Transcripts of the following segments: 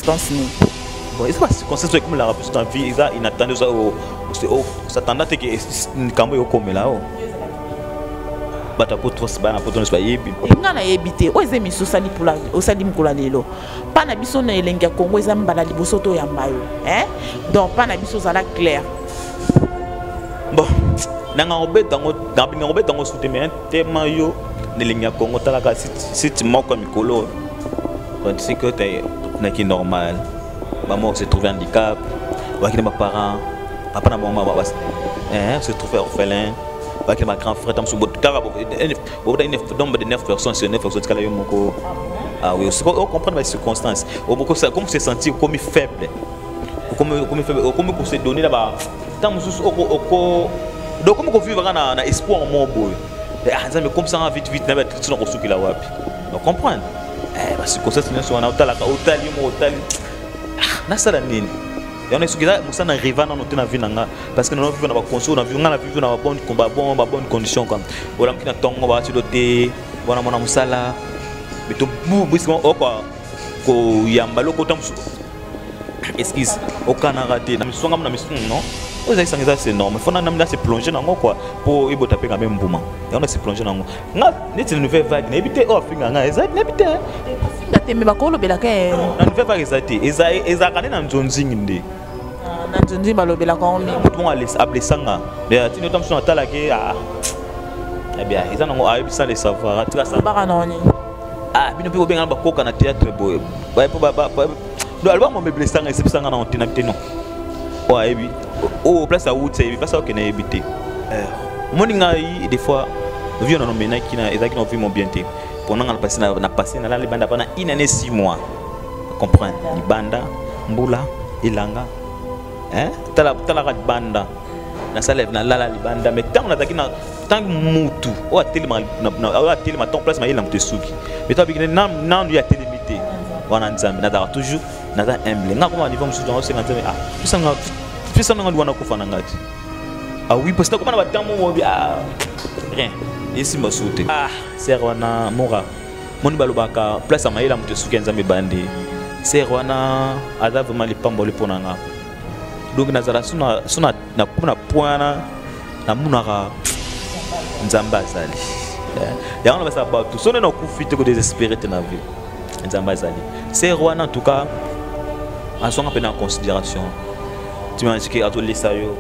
Bon, c'est pas circonstance comme la rapide dans vie, ils inattendaient ça au s'attendait que quand yo comme là. Bata pour toi, c'est pas pour toi, c'est pas yebi. Nga na yebité, o ezemi sosali pour la, o sali mkola lelo. Pa na biso na elenga Congo ezam bala liboso to ya mayo, hein? Donc pa na biso zala clair. Bon, nanga obeta ngo soutenir tellement yo nelinga Congo talaka si moko mikolo. Quand c'est que t'es qui normal. Maman se trouve handicap, ou avec mes parents, papa na maman se trouve orphelin. Avec ma grand frère, il y a 9 personnes sur 9 personnes qui sont ah oui, on comprend les circonstances. Comme se sentir comme faible. Comme se donner là-bas. Donc, comme on vit dans espoir en mon boy. Mais comme ça, vite, on comprend. Les circonstances sont en hôtel. On est sûr que nous sommes arrivés dans notre vie parce que nous vivons dans bonnes conditions comme on a mis tongo ba doté on a mon musala mais tout busquement quoi ko yamba loko tam excuse au Canada na misonga na mission non aux exemples c'est normal faut na se plonger dans quoi pour y botaper quand même bouma et on a se plonger dans nga net une nouvelle vague n'habiter oh finga nga exact n'habiter mais bakolo belaka na nouvelle vague exact eza kana na nzonzingi ndé na nzonzingi balobela ko mi tout on a blessanga mais tu ne t'as pas tala que ah eh bien ils en ont à ça les savoir tu vois ça ba kanoni ah bino pe obenga ba koka na théâtre boy ba do album me blessanga c'est ça na ontina non ouais et puis oh place à où c'est parce que na éviter moninga des fois vieux na nomena qui na ezaki na vie mon bien té pendant na passé na la banda pendant une année 6 mois comprendre libanda mbula ilanga hein tala banda na salève na la libanda mais tant on attaque na tant mutu o atelema na ton place ma il amte suki mais toi bigné nan lui a été limité wana nzambe na da toujours na da humble nga comment niveau musu dans 50 ah pisa nga wana kufana ngati ah oui parce que comment ba temps mo ah rien ici ma soute ah c'est wana mora moni balobaka place ma il amte suki nzambe bandi c'est wana ada vraiment les pamboli ponanga donc nazara suna na kuna poana na munaka nzamba zali ya on va savoir tout sonne na kufite ko désespéré na vie nzamba zali c'est rwanda en tout cas à son appel en considération tu m'as dit que à tout les sayo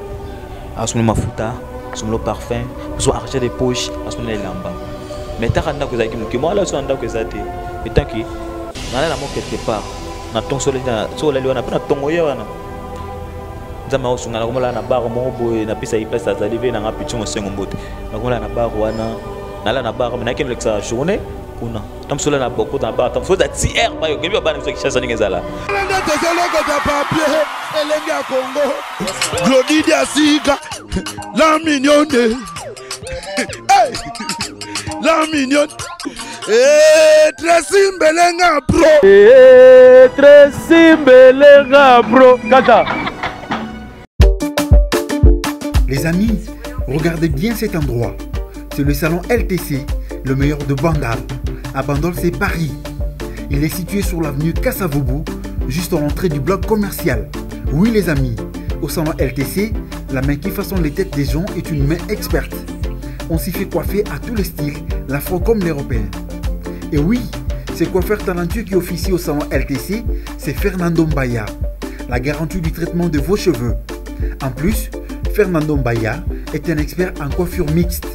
à son mafuta son le parfum son argent de poche à son lamba mais ta randa ko zaki muki moi là son randa ko zati et tant que na la mo quelque part na ton soleil wana na tongo wana nzama osungana komola na bar mo boye na pisa place azali ve na ngapichu mo sengo mbote na komola na bar wana na la na bar mais na kemle sa journée kuna tamsola na boko na bar tamsola TR ba yo kebi ba na msoki chasa ningezala nda tezelo ko ta papier elenga Congo Glody Diasika la mignonne hey la mignonne Tracy Mbelenga bro Tracy Mbelenga bro kata. Les amis, regardez bien cet endroit. C'est le salon LTC, le meilleur de Bandal. À Bandol, c'est Paris. Il est situé sur l'avenue Kassavoubou, juste à l'entrée du bloc commercial. Oui les amis, au salon LTC, la main qui façonne les têtes des gens est une main experte. On s'y fait coiffer à tous les styles, l'afro comme l'européen. Et oui, ce coiffeur talentueux qui officie au salon LTC, c'est Fernando Mbaya, la garantie du traitement de vos cheveux. En plus, Fernando Mbaya est un expert en coiffure mixte.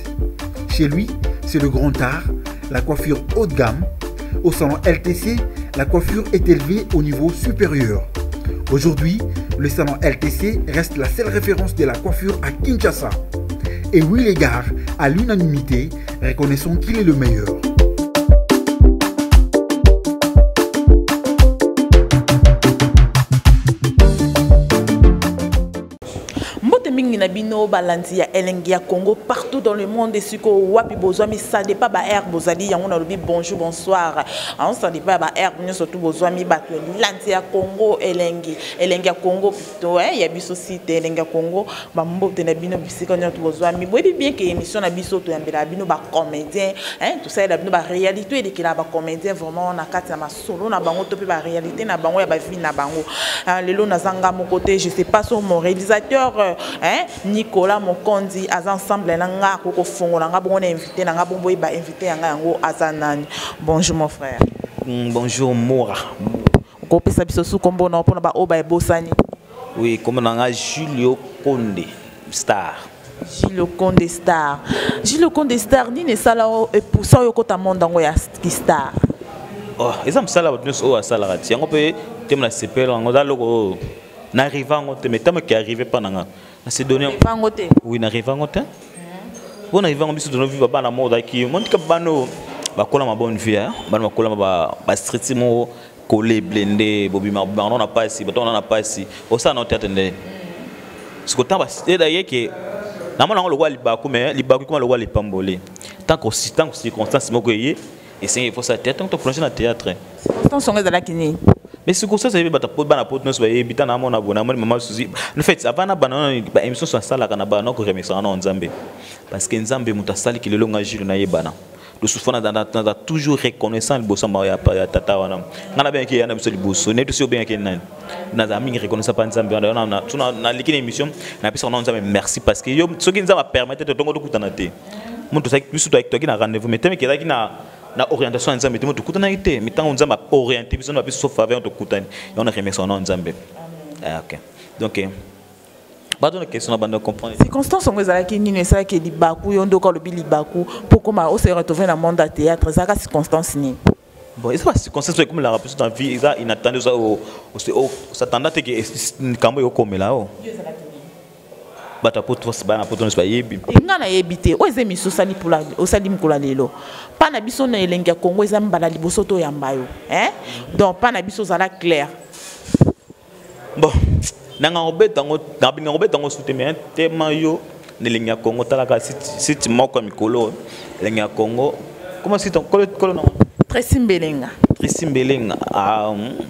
Chez lui, c'est le grand art, la coiffure haut de gamme. Au salon LTC, la coiffure est élevée au niveau supérieur. Aujourd'hui, le salon LTC reste la seule référence de la coiffure à Kinshasa. Et oui les gars, à l'unanimité, reconnaissons qu'il est le meilleur. mingi na bino balandi ya elengi ya Congo partout dans le monde et siko wapi bozwa mi ça dépend ba air bozali yango na lobi bonjour bonsoir on ça dépend ba air nous surtout bozwa mi bato lanti ya Congo elengi ya Congo plutôt ya biso site elengi ya Congo ba mbote na bino bisika nyoto bozwa mi boyebi bien que émission na biso to yambela bino ba comédien tout ça la bino ba réalité de que la ba comédien vraiment na kati na masolo na bango to pe ba réalité na bango ya ba vie na bango lelo nazanga mon côté je sais pas sur mon réalisateur Nicolas Mokondi az ensemble na nga ko fongola nga bon invité na nga bombo ba invité nga yango azanani. Bonjour mon frère. Bonjour Moura. Ko pesa biso su kombo na pona ba oba e bosani. Oui, comme nga Julio Conde Star. Julio Conde Star. Julio Conde Star ni ne sala e pour ça yo kota monde ngo ya Star. Oh, ezam sala ba nous o sala rati. Yango pe temna sepela ngo da logo n'arrive à ngote mais tant que arrivé pendant na se donner oui n'arrive à ngote on arrive à biso de nos vivre ba na mode qui monte que bano ba kola ma bonne vie ba ma kola ba street mo collé blendé bobi ma on n'a pas ici on n'a pas ici au ça non t'attendait ce que temps c'est d'ailleurs que na mona on le voit libaku mais libaku comment le voit les pambolé tant que circonstance mo koyé et c'est il faut ça tête tant que plonger dans théâtre tant sont là qui mais ce que ça c'est pas pour bana pour nous soyez habitant na mon abonnement maman souci en fait avant na bana ba émission sur ça là kana bana ko remettre en Nzambe parce que Nzambe mutasali ki le longa jilo na yebana le souffrant dans toujours reconnaissant le bossa ya tata wana ngana bien ki yana biso liboso ne tout bien ki nani na za mingi reconnaissant pas Nzambe na likine émission na biso na Nzambe merci parce que yo ce qui nous a permettre de tongo kutana te muntu ça plus toi qui na rendez-vous mais teme ki na orientation Nzambe temo tukutana ite mais tant Nzambe orienté biso na biso faveur to kutani on a remercié son Nzambe. OK donc pas de question à bande comprendre circonstance on ezala ki nini ça que libaku yondo ko lobi libaku pour comment on se retrouver dans le monde du théâtre ça ka circonstance ni bon c'est pas circonstance comme la rapide dans vie ça inattendu ça au s'attendait que kambo yo komela o bata poto bana poto no yebi nga na yebite o ezemi sosali pula osali mkola lelo pa na biso na elengi ya Congo eza mbala liboso to yamba yo donc pa na biso zala clair bon nanga obetango na binga obetango soutenir tema yo nelengi ya Congo talaka site moko mikolo elengi ya Congo comment si ton kolo na Tracy Mbelenga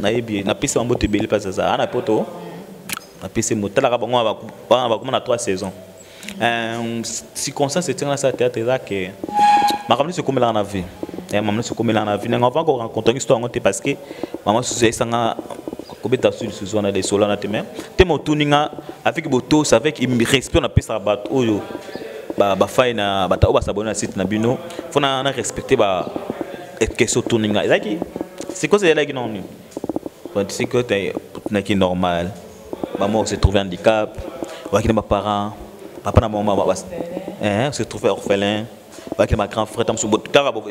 na yebi na pisa mbote beli pas ça ana poto na PC motala ka bango ba comme na 3 saisons circonstance c'est dans ça théâtre là que ma ramener ce comme là na vie maman ce comme là na vie on va encore rencontrer une histoire ngote parce que maman sous sanga kobeta sur saison na des sola na teme temo tuninga avec boto ça avec il respect na pesa ba oyo ba fay na bata oba s'abonner na site na bino faut na respecter ba question tuninga ezaki c'est quoi c'est là qui non c'est que na qui normal maman se trouve handicap ou qui mes parents papa na maman se trouve orphelin ou qui ma grand frère tam so tara bo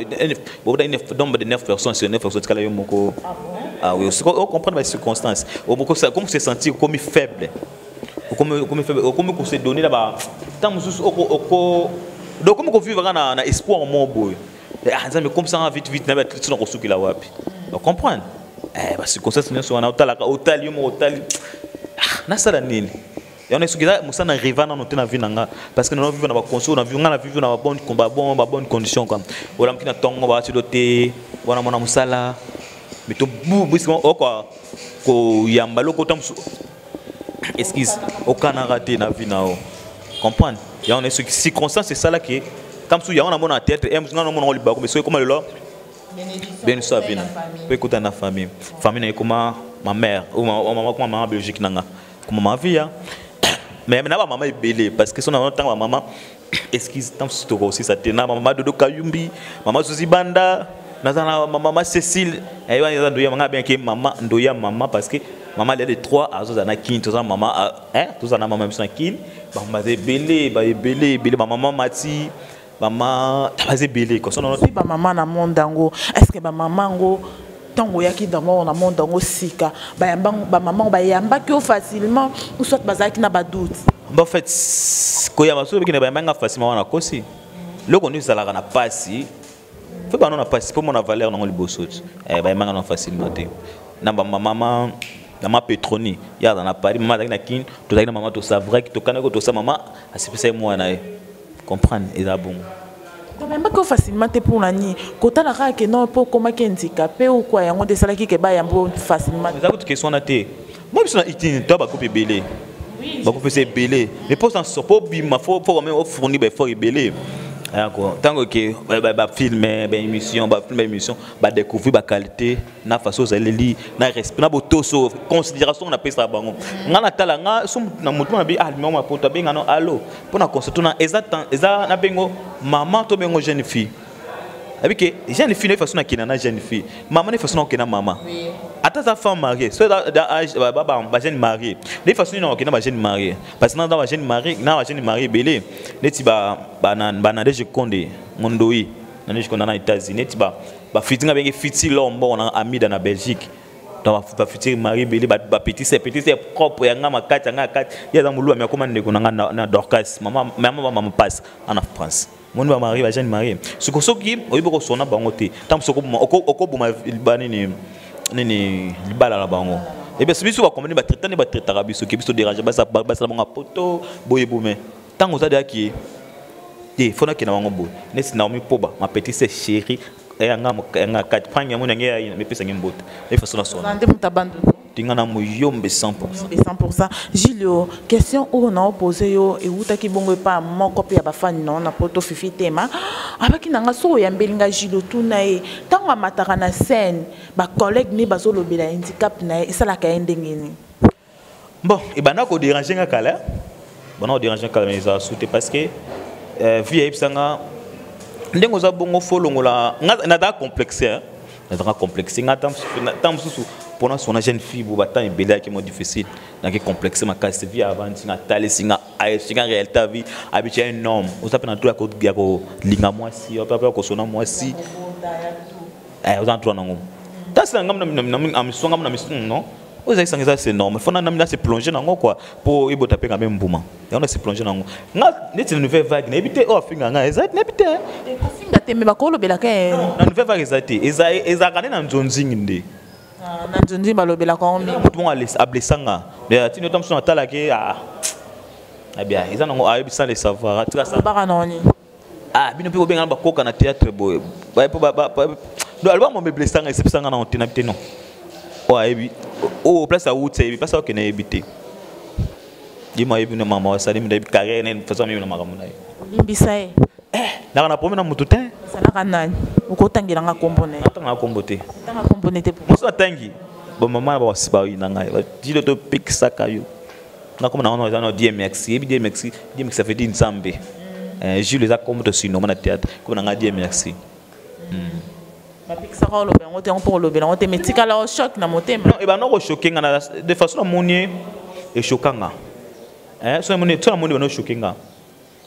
de 9 personnes sur 9 personnes kala yo moko ah oui on comprend les circonstances comme se sentir comme faible comme faible comme se donner là-bas tant donc comme vivre na espoir mon boy ah ça mais comme ça vite na être sur rosuki la wapi on comprend parce que circonstances ne sont na hôtel na sala nini ya on est sugira musana rivana no tena vinanga parce que nous vivons na ba console na vivre na ba bonne condition comme wala mkina tongo ba doté wana mona musala mais to busimo okwa ko yamba loko tamsu excuse aucun raté na vinao comprendre ya on est sur circonstance c'est ça là qui tamsu ya on a mona tête et musana no mona libako mais c'est comme le là bien ça vina peut écouter na famille na comment ma mère ou ma maman biologique nanga comme ma vie mais na maman est belé parce que son temps maman excuse tant surtout aussi ça tena maman dodo kayumbi maman Suzy Banda na maman Cécile et va ndoya manga bien que maman ndoya maman parce que maman elle est 3 azo na kin tout ça maman tout ça na maman sur kin maman est belé maman Mati maman tabaze belé comme ça non ba maman na monde dango est-ce que ba maman ngo tango yaki d'abord na monde dango sika ba maman ba yamba ki facilement ou soit bazaki na ba doute en fait ko ya maso ki na ba manga facilement na kosi le connu ça la na passi fait ba non na passi pour mon valeur na liboso ba manga na facilement te na ba maman na ma Petroni ya dans la Paris maman na kin to na maman to savra ki to kana ko to sa maman asipesa moi na comprendre et là bon même pas facilement te pour nani kota la ka que non pour comment qui handicapé ou quoi yango de sala ki ke ba yambo facilement ça votre question na te moi biso na itini to ba couper belé ba couper c'est belé mais pour ça pour bima faut même fournir ba faut belé d'accord tant que ba filmer ba émission ba filmer émission ba découvrir ba qualité na façon za leli na respect na botoso considération na pesa bango ngana tala nga so na mutu na bi aliment ma poto benga no allo pour na constater na eza na bengo maman to bengo jeune fille avec jeune fille na façon na kina na jeune fille maman na façon na kina maman ata sa femme mariée so da âge ba jeune mariée de façon na kina ba jeune mariée parce que na ba jeune mariée belé neti ba na je konde mondoi na je konde na États-Unis neti ba fitinga bengi fiti lombo na amida na Belgique donc ba fiti mariée belé ba petit c'est propre ya nga makati nga kati ya za mulu ya komande ko na Dorcas maman passe en France mon va marier va jeune marié ce que soki oyibo ko sona bango te tam soko okobuma libani ni libala la bango et bien biso ba komani ba traiter biso ki biso déranger ba bango poto boyebume tango za daki te fona kina bango bo nesi na mi poba ma petite c'est chérie et nga kat pranya mon ngea me pesa ngimbote et façon na sona ndé mutabando tingana muyombe 100%. 100%. Gilio, question où on a posé yo et où t'as qui bongo pas mon copie à bafani non na poto fifi tema. Abaki nanga so ya mbelinga Gilio tout nae. Tango matara na scène, ba collègue ni bazo lobela handicap nae et ça la ka ndengeni. Bon, et bana ko déranger nga kala. Bana déranger kala mais ça souté parce que vie epsanga ndengo za bongo folongola na da complexé. Na da complexé nga tam susu pour nous, on jeune fille, pour battre une belle qui est difficile, donc est complexé, ma casse vie avant, singa tali, singa réalité vie, habitué un homme, on s'appelle dans tout la côte, il y a linga moi si, on peut appeler qu'on moi si, on entend non. Dans ce langage, non, vous avez ça c'est normal. Faut n'amener se plonger dans quoi pour y taper quand même bouma. Et on a se plonger dans. Na net une nouvelle vague, n'habite oh finga nga exact n'habite. Finga te me bakolo belaka. Na nouvelle vague exact. Eza kana na nzonzinginde. Na nzonzi balobela ko mi. Tout le monde a blessé nga. Mais tu ne tombes sur la tala que ah bien, ils en ont sans les savoir. Tu vois ça. Ah, bien peut bien ba koka na théâtre boy. Ba do album me blessé nga c'est ça nga na tinabite non. Ouais, oh, place à où tu es, parce que tu es habité. Dis-moi, il y a une maman, ça dit que tu es carré, tu fais ça, tu es maman. Limbisae. Là, on a promis dans mon tout. Ça n'a rien. Au côté de la componente. On a compoté. On a componente. On s'est tangué. Bon, maman va se barrer dans la. Dis-le, tu piques ça, caillou. On a comme on a dit merci, et puis merci, ça fait dire une sambe. Jules les a comme de sinon, on a théâtre, comme on a dit merci. On pour le bilan, on te met au choc dans mon thème. Non, et ben non, choqué, de façon à monier et choquant. So monier, tout le monde est choqué.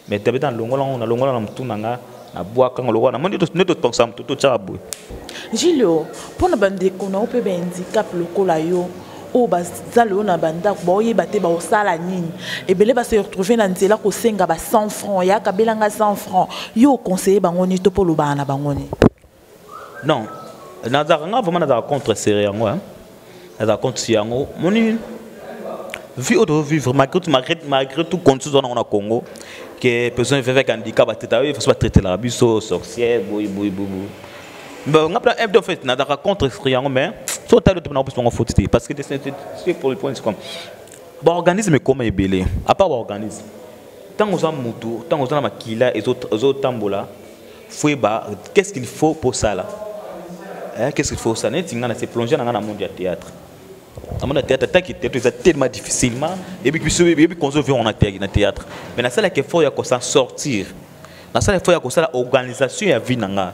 Mais tu es dans l'ongole, on a l'ongole, on a tout nanga, na bois quand on le voit, on a monier tout ton sam, tout tchabou. Gilio, pour ne bande qu'on a un peu handicap le colayo. Oh bah zalo na banda boye baté ba osala nini et belé ba se retrouver na nzela ko senga ba 100 francs ya kabelanga 100 francs yo conseiller bango ni to polo bana bango ni. Non, vraiment dans contre serré en moi. Dans contre si en mon vie autre vivre malgré tout contre dans le Congo que personne fait avec handicap à traiter il faut traiter la biso sorcière boy. Bon on a en fait dans contre serré en mais soit t'as d'autres on faut parce que c'est pour le point c'est comme bon organisme comme est belé à part organisme tant on a mutu tant on a makila et autres tambola faut qu'est-ce qu'il faut pour ça là. Qu'est-ce qu'il faut ça n'est pas se plonger dans le monde du théâtre. Dans le monde du théâtre, c'est tellement difficilement et puis qu'on se voit en théâtre. Mais dans ça il faut s'en sortir. Dans ça il faut que ça organisation et vie nanga.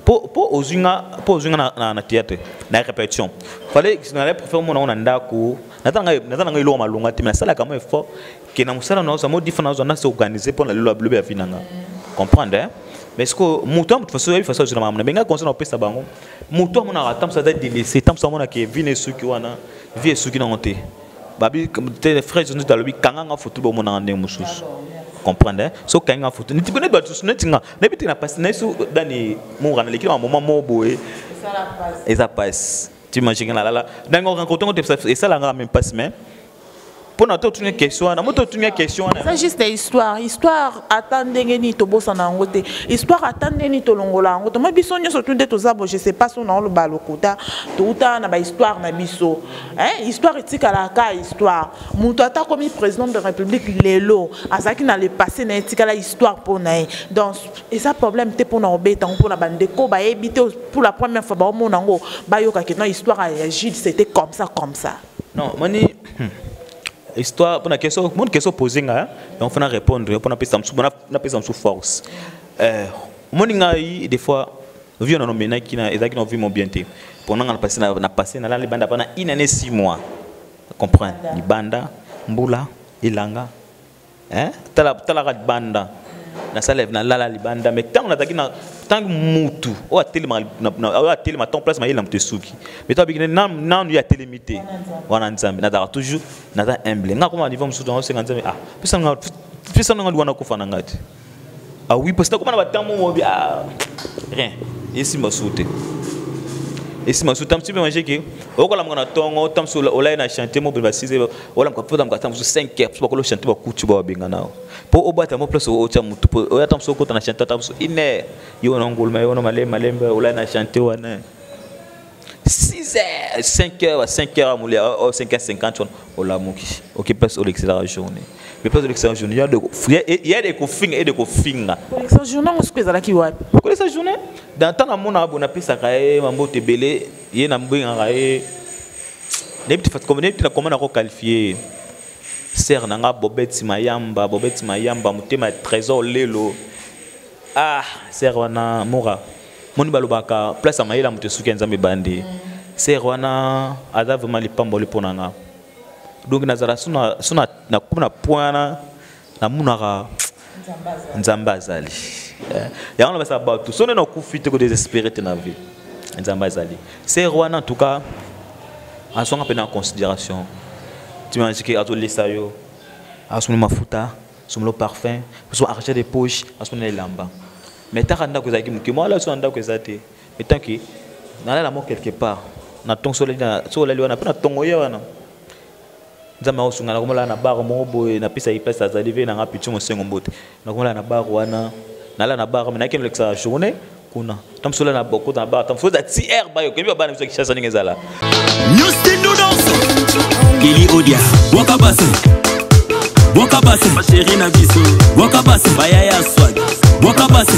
Pour aux na théâtre, na répétition. Fallait que na préfère mon on ndako. Natanga ilo malunga mais ça là quand même fort que na musala na zo différence on a s'organiser pour la bleu ya vie nanga. Comprendre hein? Mais est-ce que muto de façon je na benga concernant pesa bango muto mona atam ça doit délaisser tam ça mona ke vine suki wana vie suki na honte babi tes frères nous dans le bi kanga photo bo mona ndé mususu comprendre so kanga photo ni tibone ba tous netinga na biti na passe na su dani mo rana lekilo moment mo boé et ça passe Tu imagines là. Dans on rencontre et ça là même pas semaine. Pour notre une question, une question. C'est juste l'histoire. Histoire attendez ni to bossa na ngote. Histoire attendez ni to longola ngoto. Moi biso nyoso tunde to zabo, je sais pas son na lo balokota. Touta na ba histoire na biso. Hein, histoire etika la ka histoire. Muto ata comme président de la République lelo, azaki na le passé na etika la histoire pour na. Donc et ça problème te pour na obeta pour na bandeko ba ebité pour la première fois ba mona ngo ba yoka que non histoire a agi c'était comme ça. Non, mani histoire pour la question posée là on faut répondre pour na pesa sous force moninga des fois vu on nomena qui na ezaki na vu mon bienté pour na passé na la libanda pendant une année 6 mois comprendre libanda mbula ilanga tala banda na salève na la libanda mais tant on attaque na tant mutu o atelema ton place ma yela mtesuki mais toi bigine nan ya télémité wana nzambe na da toujours na da humble nga comment niveau msutu on 50 nzambe pesa nga wana kufana ngati oui parce que comment na batambo mobi rien ici masute esi masu tam tu peux manger que okola mwana tongo tam so ola na chanter mo ba 6 heures ola mko tam 5 heures pour ko chanter ba kutu ba benga nao po obata mo place o cha mutu po oya tam so ko na chanter tam so ine yo na ngolma yo na malembe ola na chanter wana 6 heures 5 heures 5 heures mouler 5h50 ola muki OK place au l'excellente journée mais place de l'excellente journée il y a des cofinga et des cofinga l'excellente journée on se pèse là qui ouais pourquoi l'excellente journée dans tant amona bona pesa kae mambo tebele ye na mbinga kae nebti fat comme nebti na comment na ko qualifier ser nanga bobeti mayamba mutema trésor lelo ser wana mora moni balobaka place amayela mutesuki nzambe bandi ser wana ada vraiment lipambo liponanga donc nazara suna na kuna poana na munaka nzambazali yango basa bato sonne na kufite ko désespéré na vie nzambazali ser wana en tout cas en son appel en considération tu m'as que ato lesayo asumuna mafuta sumlo parfum so arracher des poches asumuna lamba mais ta randa ko zaki muki moi là so anda ko ezate mais tant que na la mort quelque part na ton soleil na wana na tongo ya wana nzama osunga na komola na bar mo boy na pisa place azalive na ngapi tshimo sengo mbote na komola na bar wana na la na bar mais na kemle sa journée kuna tam sola na boko na bar tam foza ti air ba yo kemba bana ki chasa ngezala News Kili Odia Wakabase ma chérie na biso Wakabase Bayaya Swag Wakabase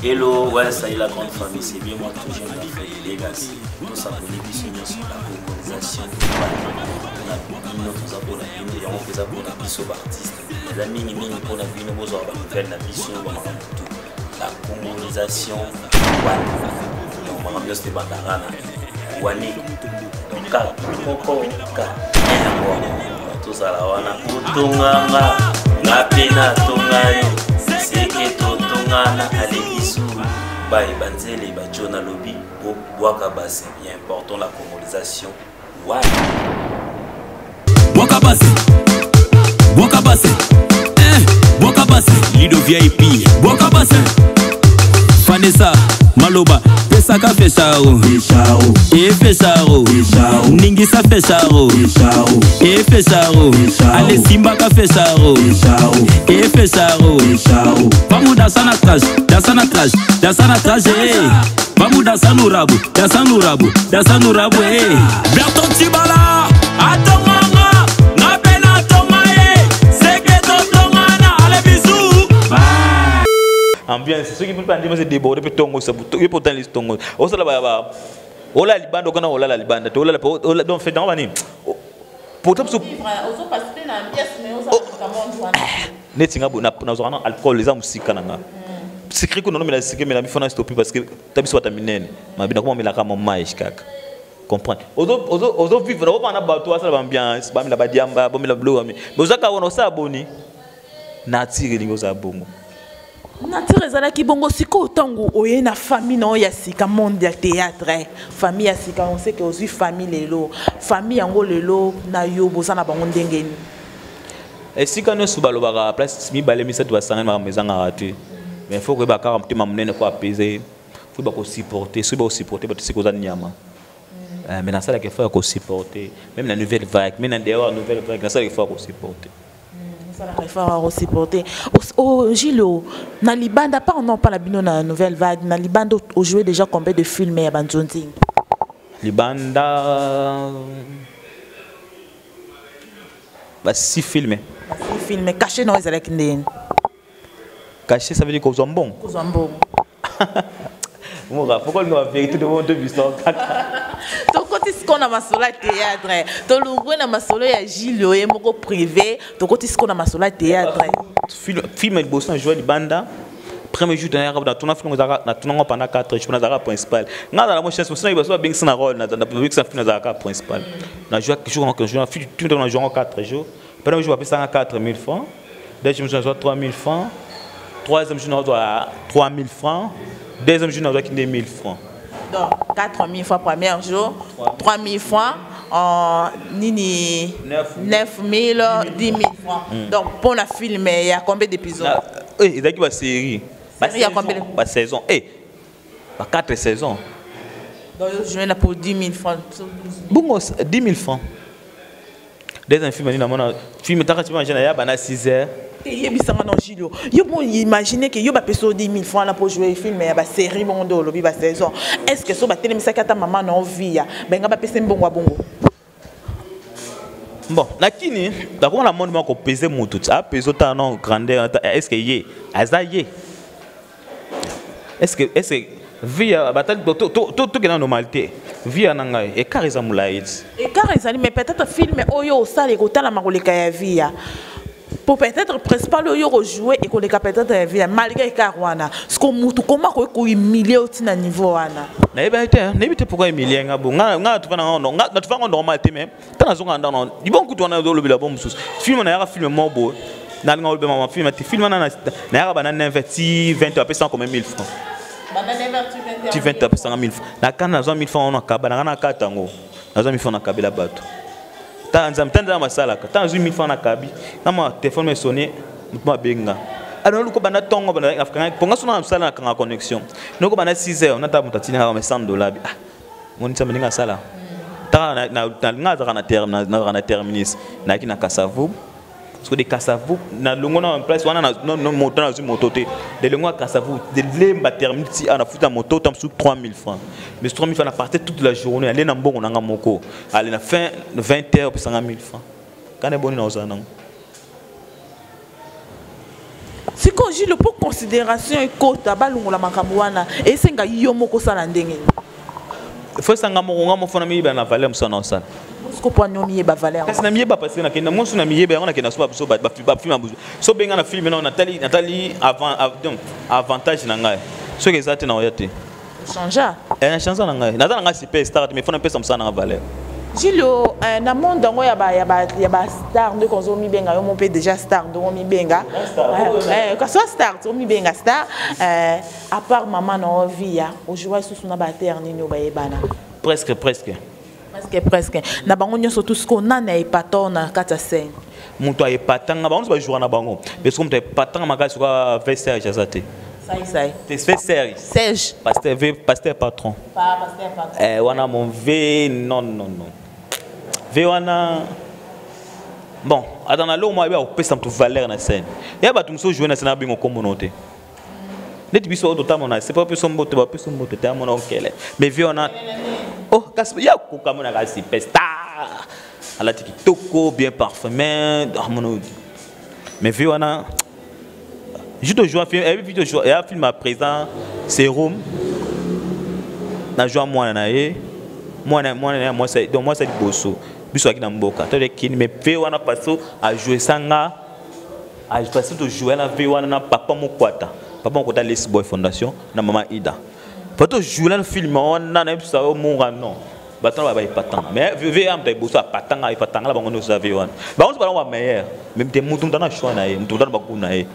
Hello, ouais, ça y est la grande famille, c'est bien moi toujours la famille Legacy. Nous s'abonner sur la organisation nous abonnés et on fait abonner aux artistes. Les amis, nous pour la vie, nous avons nouvelle la mission la colonisation. On va bien se battre Wani, Koko, tout ça là, on a Utunganga, Napina Tungayo, Seketo Tungana, Alebisu, Baye Banzele, Bajona Lobby, Wakabase, il est important la colonisation. Wakabase, Lido VIP, Wakabase, Vanessa, Maloba, Pesaka Fecharo, Fecharo, Ningisa Fecharo, Fecharo, Ale Simbaka Fecharo, Fecharo, vamos dançar na traje, vamos dançar no rabo, Berton Tibala, Atomanga, na pena tomae, Seketo Tongana, ale bisou. ambiance ceux qui peuvent pas dire c'est déborder peut tongo ça il peut dans les tongo on ça là ola libanda kana ola la libanda to ola donc fait dans bani pour tout ozo passer na ambiance mais ozo comment netinga bona na zona alcool les amusika nanga secret ko non mais la secret mais la mifona stopper parce que tabiso taminene mabina comment mais la kama mai kaka comprendre ozo vivre on na bato ça l'ambiance ba la badiamba ba la blow mais ozaka wona ça boni na tire lingo za bongo nature ezalaki bongo siko tango oye na famille na ya sika monde ya théâtre famille ya sika on sait que aussi famille lelo famille yango lelo na yo bozana bango ndengeni esika no subalobaka place mi balemi ça doit sanga ma maison raté mais faut que ba ka mtima munene ko apaiser faut ba ko supporter so ba supporter ba tsiko za nyama Mais dans ça, il faut supporter. Même la nouvelle vague, même dans la nouvelle vague, dans ça, il faut supporter. Il faut supporter. Oh, Gilo, dans Libanda, pas non pas la bino dans la nouvelle vague. Dans Libanda, on joué déjà combien de films à Banjonting? Libanda. 6 films. 6 films. Caché dans les Alekindén. Caché, ça veut dire qu'on bon. Bon. Pourquoi nous avons vérité de mon deux visions? Donc, quand est-ce qu'on a ma solo théâtre? Donc, le na ma solo ya Gilo et mon privé. Donc, quand est-ce qu'on a ma solo théâtre? Film de Boston joué Libanda. Premier jour dans tout film on pendant 4 jours dans la principal. Dans la moitié c'est il va bien ça rôle dans ça film dans la principal. On joue jour tout dans jour 4 jours. Premier jour on paye 4000 francs. Deuxième jour on 3000 francs. Troisième jour on doit 3000 francs. Deuxième jour on doit 2000 francs. Donc 4000 francs premier jour, 3000 francs en nini 9000 10000 francs. Donc pour la film il y a combien d'épisodes? Il y a une série. Il y a combien de saisons? 4 saisons. Donc, je vais pour 10 000 francs. Bon, 10 000 francs. Deuxième film, il y a 6 heures. Imaginez que vous avez 10 000 francs pour jouer un film, il y a une série, une saison. Est-ce que si vous avez une maman dans la vie, vous avez un bon bongo? Bon, lakini d'accord la monde moko peser mutu a peser ta non grandeur est-ce que yé azaye est-ce que via batal tout que dans normalité via nanga et careza mulaïd et careza mais peut-être film oyo ça les kota la makoleka ya via pour peut-être principal oyo rejouer et koleka peut-être ya via malgré carwana ce que mutu comment ko humilier au tina niveau wana na ebité pourquoi humilier ngabo nga tu vana non nga tu vana normalité même tant zonga ndana di bon kutu wana do lobela bon mususu film na ya film mobo na nga lobela ma film ti film na ya bana investi 20 à peu comme 1000 francs tu 20 à peu 1000 francs na kana 1000 francs on akaba na katango na 1000 francs na kabila bato tanza masala ka tanza 1000 francs na kabi na ma téléphone me sonné mutma benga alors nous comme tongo bana africain ponga sona msala na connexion nous comme 6 heures on a tabu tatina na $100 ah mon nisa meninga sala ta na terminus na kina kasavu parce que des kasavu na longo na place wana na moto na moto te de longo kasavu de lemba terminus ana futa moto tam sur 3000 francs mais 3000 francs à partir toute la journée aller na mbongo na moko aller na fin 20 heures pour 5000 francs quand est boni na osana. Si quand j'ai le pour considération et côte à balungu la makabouana et c'est nga yomoko sala ndenge. Il faut sanga mo fona mi ba na valeur msona osala. Parce que pour nous mié ba valeur. Parce que na mié ba parce que na kenda mo sona mié ba on a kenda so ba film abuzo. So benga na film na Nathalie avant avantage na ngai. So que ça te na oyate. Changer. Change na ngai. Na nga super star mais fona pesa msana na valeur. Gilo, na monde dango ya ba star de konzo mi benga yo mon pe déjà star de mi benga. Quand soit star, to mi benga star à part maman na vie ya, o joie sous na ba terre ni no ba yebana. Presque. Na bango nyoso tout ce qu'on a na epaton na kata scène. Muto epatanga bango ba jouer na bango. Mais comme tu epatanga makasi kwa vestiaire jazate. Ça. Tu fais série. Serge. Pasteur patron. Pas pasteur patron. Wana mon V non. V wana bon, attends là moi ba opesa mtu valeur na scène. Ya ba tumso jouer na scène na bingo communauté. Net biso totalement na c'est pas personne mbote ba personne mbote ta mon oncle. Mais V wana oh, kas ya ko kamona ka superstar. Ala TikTok bien parfumé, mais V wana je te joue un film, et un film à présent, c'est Rome. Na joue moi c'est donc moi c'est du bosso. Biso qui na mboka. Toi qui me fait wana passo à jouer sanga, à passer de jouer la vie wana na papa mo kwata. Papa mo kwata Les Boy Fondation na maman Ida. Pour jouer le film on na ça mon non. Battant ba ipatanga. Mais V am tay bosso patanga ipatanga la bango no sa vie wana. Ba on se ba meilleur. Même te mutu ndana choix na ye, mutu ndana ba kuna ye.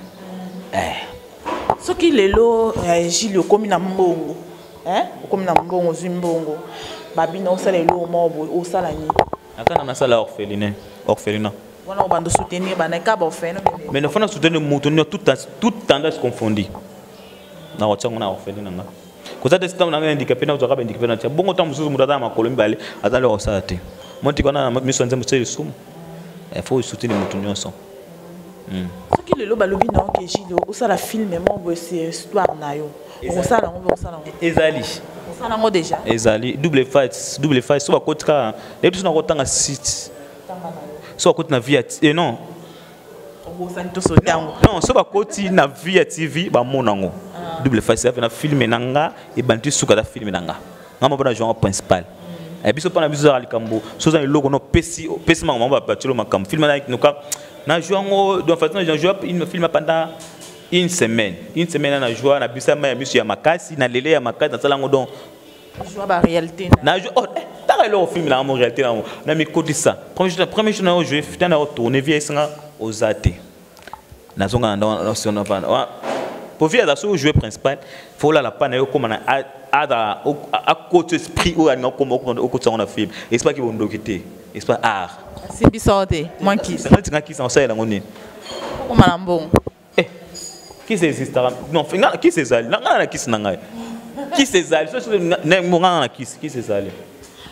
Ce qui est là, Gilles, comme na mbongo, comme na mbongo, zimbongo, babina osala lo mobo, osala ni. Akana na sala orphelinat. Voilà, on va soutenir, banaka ba orphelin. Mais nous faut soutenir moutonner toute tendance confondue. Na wachanga na orphelinat nga. Koza te sitam na handicapé na zaka handicapé na tia. Bongo tamu susu mudada ma kolombi bale azale osate. Monti kona na miso nzembo tseli sumu. Il faut soutenir mutu nyonso. Soki lelo balobi na o kejilo osala film mo c'est histoire na yo. Osala ngo. Ezali. Osala ngo déjà. Ezali double fight so ba kotika. Depuis na kotanga site. So ba kotina via non. Non, so ba koti na via TV ba monango. Double fight ça fait na film nanga et bantu suka da film nanga. Ngama bona genre principal. Et puis so pana biso za likambo. So za logo no pesi mama ba patilo makam. Film na noka na jouango donc façon j'ai joué une film pendant une semaine na joué na bisa ma biso ya makasi na lele ya makasi na salango donc jouer ba réalité. Na joué oh ta le film na mo réalité na mi côté ça. Premier jour na joué fita na retourner via singa aux athées. Na zonga na sur na pas. Pour via la so jouer principal, faut la pana yo comme na à côté esprit ou na comme au côté on a film. Espère qu'ils vont dociter. Espère art. C'est bisorté, moi qui. C'est quand tu as qui s'en sait là on est. Comment l'ambon? Eh. Qui c'est Instagram? Non, qui c'est ça? Nanga qui c'est nanga. Qui c'est ça? Ne monga qui c'est ça?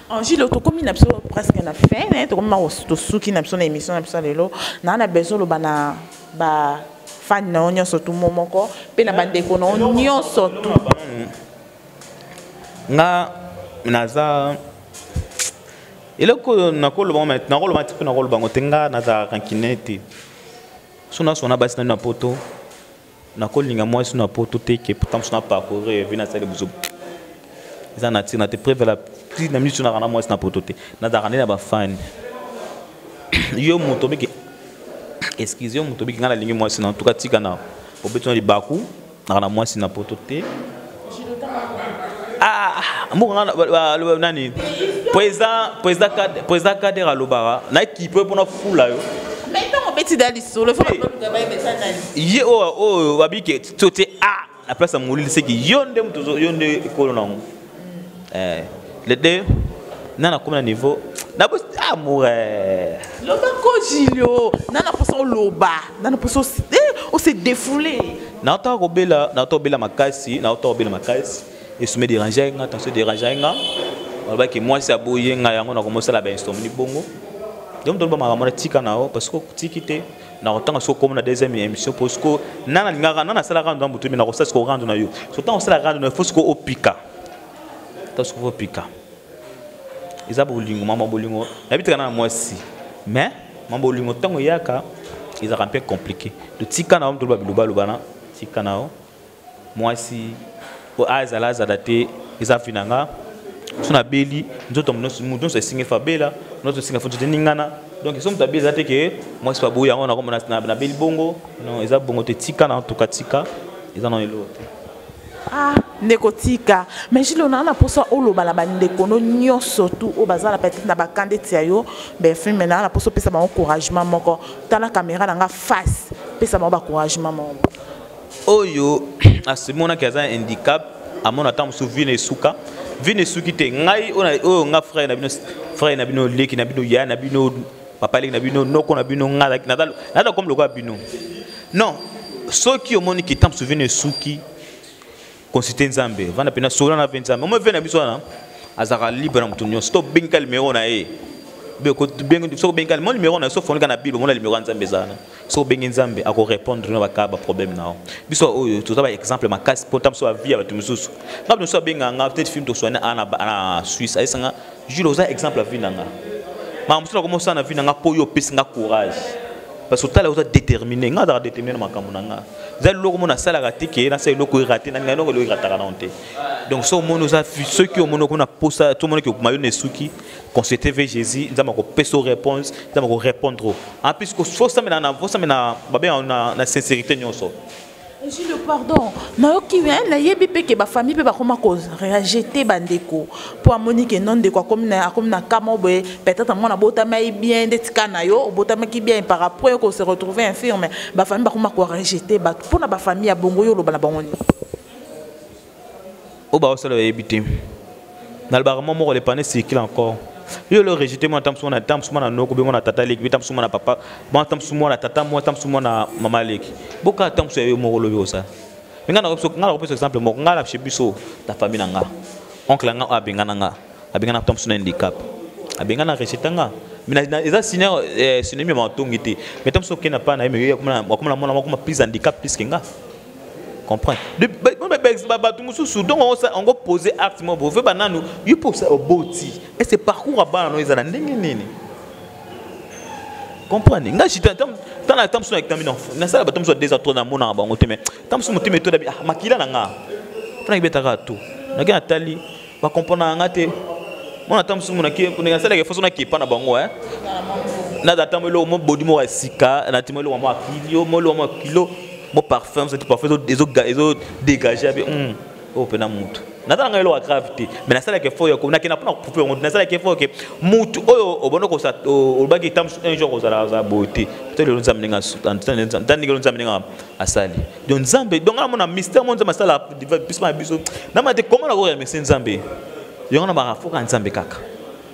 En Gilles, to comme inapso presque na fin, né? To comme ma to suki na na émission na pso lelo, na besoin lo bana ba fan na onyo so tout momoko, pe na bande ko na onyo so tout. Nga naza eloko nakolo ba maintenant nakolo matipe nakolo bango tenga naza kankinete. Sona basi na poto. Nakolinga moi sona poto te ke pourtant sona parcourir vina sale buzo. Ils en attirent na te préve la plus na minute na moi na poto te. Na da na ba fan. Yo moto biki excusez moto biki ngala lingi moi sina en tout cas tika na po beton di baku na moi sina poto te. Ah, nani président Kader Alobara na équipe pour na fula yo mais tant petit dali sur le fond ye oh babike toté ah la place à mourir c'est que yonde yonde kolona les deux nana comme niveau na boss amour loba ko Gilio nana poso loba nana poso on s'est défoulé na ta robela makasi et se me déranger attention déranger nga wala que moi c'est aboyer nga yango na commencer la instrument ni bongo donc to ba mama tika nao parce que tikité na otanga so comme na deuxième émission parce que nana linga nana sala rando na butu na ko sala ko rando na yo so tant sala rando na faut ko opika to so ko opika isa bolingo mama bolingo na bitika na moi si mais mama bolingo tango yaka ils a un peu compliqué de tika na to ba biluba na tika nao moi si au azala zadate eza finanga sona beli nzoto mundo se singe fabela notre singa foto ningana donc ils sont tabeli zate que moi c'est pas boya on a comme na beli bongo non eza bongo te tika na en tout cas tika eza non elo ah ndeko tika mais Gilles na poso oloba la bandeko no nyonso tout o bazala peut-être na ba candidate yo ben film na la poso pesa ba encouragement moko tala caméra nga face pesa ba encouragement moko oyo asimona kaza handicap amona tam souvine suka vine suki te ngai o nga frère na bino leki na bino ya na bino papa leki na bino noko na bino ngala na comme le quoi bino non ceux qui au monde qui tam souvine suki consulter nzambe vana pena sola na nzambe mo vena biso na azaka libre na mutunyo stop binkal numéro na e be ko bengo so binkal mon numéro na so fon kana bible mon numéro nzambe zana so bengi nzambe ako répondre na ba problème na biso oyo to ba exemple makasi potam so vie ba tumususu ngabno so benga nga peut-être film to so na Suisse aisanga julo za exemple vie nanga ma musu ko mo sana vie nanga po yo pesi nga courage parce que tala oza déterminé nga da déterminer makambo nanga za loko mona sala ratike na sa loko raté na ngano lo rataka na onte donc so mono za ceux qui au mono ko na posa tout monde qui mayo ne suki consulter vers Jésus nzama ko peso réponse nzama ko répondre en plus que faut ça na babe na sincérité nyonso Gilles pardon na yoki bien na yebi pe ke ba famille pe ba koma cause rejeter bandeko pour Monique non de quoi comme na kamobe peut-être moi na botama bien detika na yo botama ki bien par rapport ko se retrouver infirme ba famille ba koma ko rejeter ba pour na ba famille ya bongo yo lo bana bangoni o ba osala yebité na ba mo le pané cycle encore yo le rejeter moi tam suma na noko be na tata leki tam suma na papa moi tam suma na tata moi tam suma na mama leki boka tam so yo mo lo yo ça Mais on par exemple, mon gars chez biso ta famille nanga. Oncle nga abengana nga. Abengana tom sur handicap. Abengana recetanga. Mais eza senior cinéma matongité. Mais tom so kena pa na mais comme plus handicap plus que nga. Comprends. Donc on va poser acte mon beau banano, you pose au boti. Et c'est parcours à bas no ezana ndenge nini. Comprenez. Nga chita tam na tam so avec tam non. Na sala batom so déjà trop na mona ba ngote mais tam so motime to da makila na nga. Fana betaka tout. Na ga tali ba comprendre nga te. Mona tam so mona ki na sala ke foso na ki pa na bango Na da tam lo mo body mo sika na timo lo mo kilo mo lo mo kilo. Mon parfum, c'est parfum, des autres dégagés. Oh, pena mutu. Nata nga elo gravité. Mais na sala ke fo yo ko na kina pas couper on na sala ke fo ke mutu oyo obono ko sa o baki tam un jour ko za beauté. Peut-être le nzambe nga dan ni le nzambe nga asali. Donc nzambe donc na mona mystère mon nzambe sala bisma biso. Na ma te comment la ko remercier nzambe. Yo na ba fo ka nzambe kaka.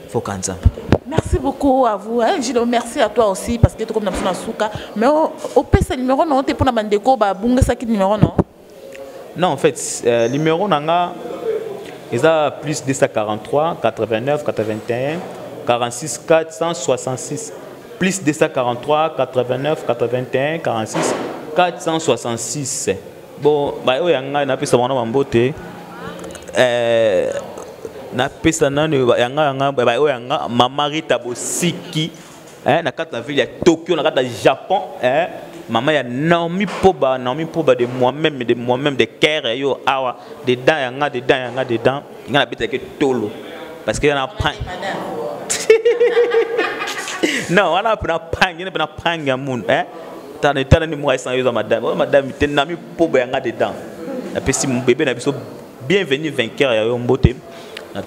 Fo ka nzambe. Merci beaucoup à vous. Hein. Gilles, merci à toi aussi parce que tu es comme dans Souka. Mais au PC numéro non, tu es pour la bandeko, bah bunga ça qui numéro non. Non, en fait, numéro nanga, ils a plus 243, 89, 81, 46, 466. Plus 243, 89, 81, 46, 466. Bon, bah oui, yanga na pesa mwana mambote. Na pesa nani yanga ba yanga mama Rita Bosiki na kata ville ya Tokyo na kata Japon maman ya Naomi Poba de moi-même de Kere yo awa dedans yanga na bita ke tolo parce que na pan non on a pang ya moun tana ni moi sans yo madame Naomi Poba yanga dedans na pesi mon bébé na biso bienvenue vainqueur ya yo mbote. Na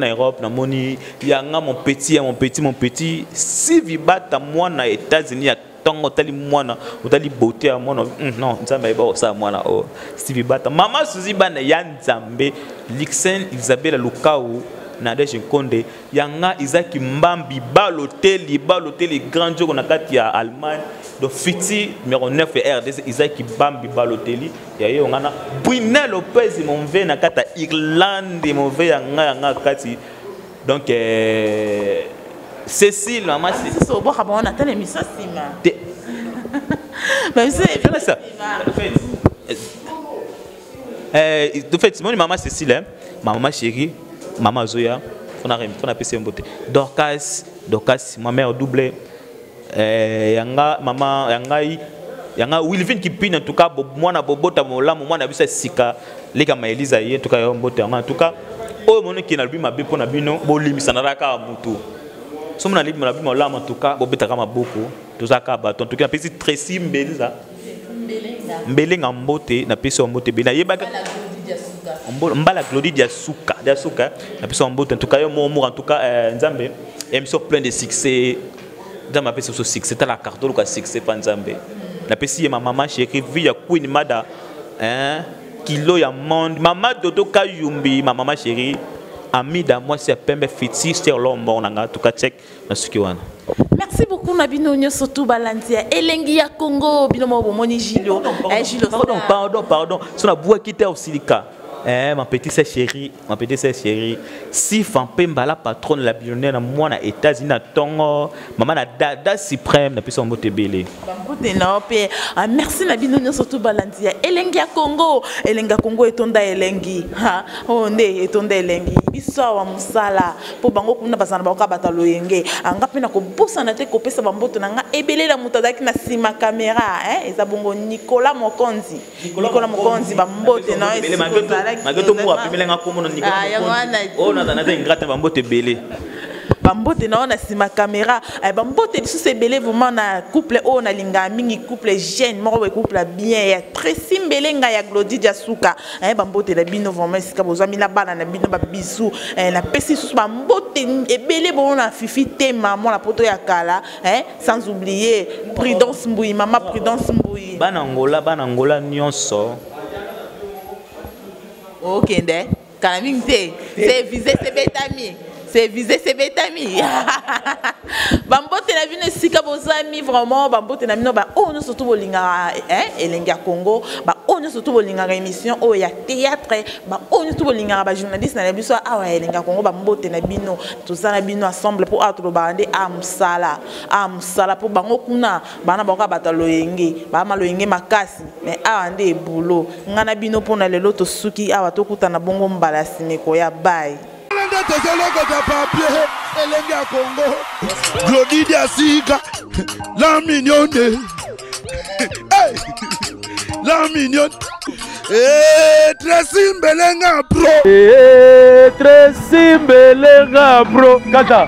Europe na moni yanga mon petit si vibata moi na États-Unis ya tongo tali mwana utali beauté ya mwana non nzambe ba sa mwana o si vibata mama Suzy bana ya nzambe Lixen Isabella Lukau na Deje Konde yanga Isaac Mbambi baloteli grand jour na kati ya Allemagne do fiti numéro 9 RDC Isaac Mbambi baloteli ya yo ngana Brunel Lopez mon ve na kata Irlande mon ve yanga kati donc Cécile maman c'est so bo on attend l'émission Sima mais c'est ça de fait mon maman Cécile maman chérie maman Zoya on a passé un beauté Dorcas ma mère doublée yanga maman yanga Wilvin qui pine en tout cas moi na bobota mola moi na bisa sika leka ma Elisa en tout cas yo mbote en tout cas o mon qui na bi ma bi pona bino bo limisa na raka mutu so mon libi ma la en tout cas bobeta kama boko tout ça ka baton en tout cas petit Tracy Mbeliza Mbelenga mbote na pesa mbote bina yebaka mbala Glody Diasuka na pesa mbote en tout cas yo en tout cas nzambe émission plein de succès dans ma pesa so succès ta la carte ko succès pa nzambe na pesa ma maman chérie via Queen Mada kilo ya monde mama Dodo Kayumbi ma maman chérie Amida moi c'est pembe fiti sur l'homme nanga tout cas check na suki wana. Merci beaucoup Nabino surtout Balantia elengi ya Congo bino mo moni Gilo pardon so na bois quitter au silica ma petite sœur chérie si Fampemba la patronne la billionnaire na moi na États-Unis na tongo maman na dada suprême na pesa mbote belé merci Nabino surtout Balantia elengi ya Congo etonda elengi etonda elengi biso wa musala po bango kuna basana ba batalo yenge anga pena ko bosana te ko pesa bamboto nanga ebele la mutadaki na sima caméra eza bongo Nicolas Mokonzi bambote na mageto mo apimelenga ko mono Nicolas o na ingrate bambote belé bambote na ona sima caméra bambote biso se belé vraiment na couple o na linga mingi couple jeune moko couple bien ya Tracy Mbelenga ya Glody Diasuka bambote na bino vraiment sika bozami na bana na bino ba bisu na pesi sous bambote ebele bon na fifi te maman la poto ya kala sans oublier Prudence Mbouyi maman Prudence Mbouyi bana ngola nyonso okende kana mingte c'est visé c'est betami bambote na bino sika bozami vraiment bambote na bino ba ono surtout bolinga elengi ya Congo ba ono on surtout bolinga émission o ya théâtre ba on surtout bolinga ba journaliste na biso awa elenga Congo ba mbote na bino tozana bino ensemble pour autre bande amsala pour bango kuna bana bango bataloyenge ba maloyenge makasi mais awa nde boulot ngana bino pona lelo to suki awa to kutana bongo mbala simeko ya bye Elenga Congo Glody Diasika la mignonne hey la mignonne Tracy Mbelenga bro Tracy Mbelenga bro Kata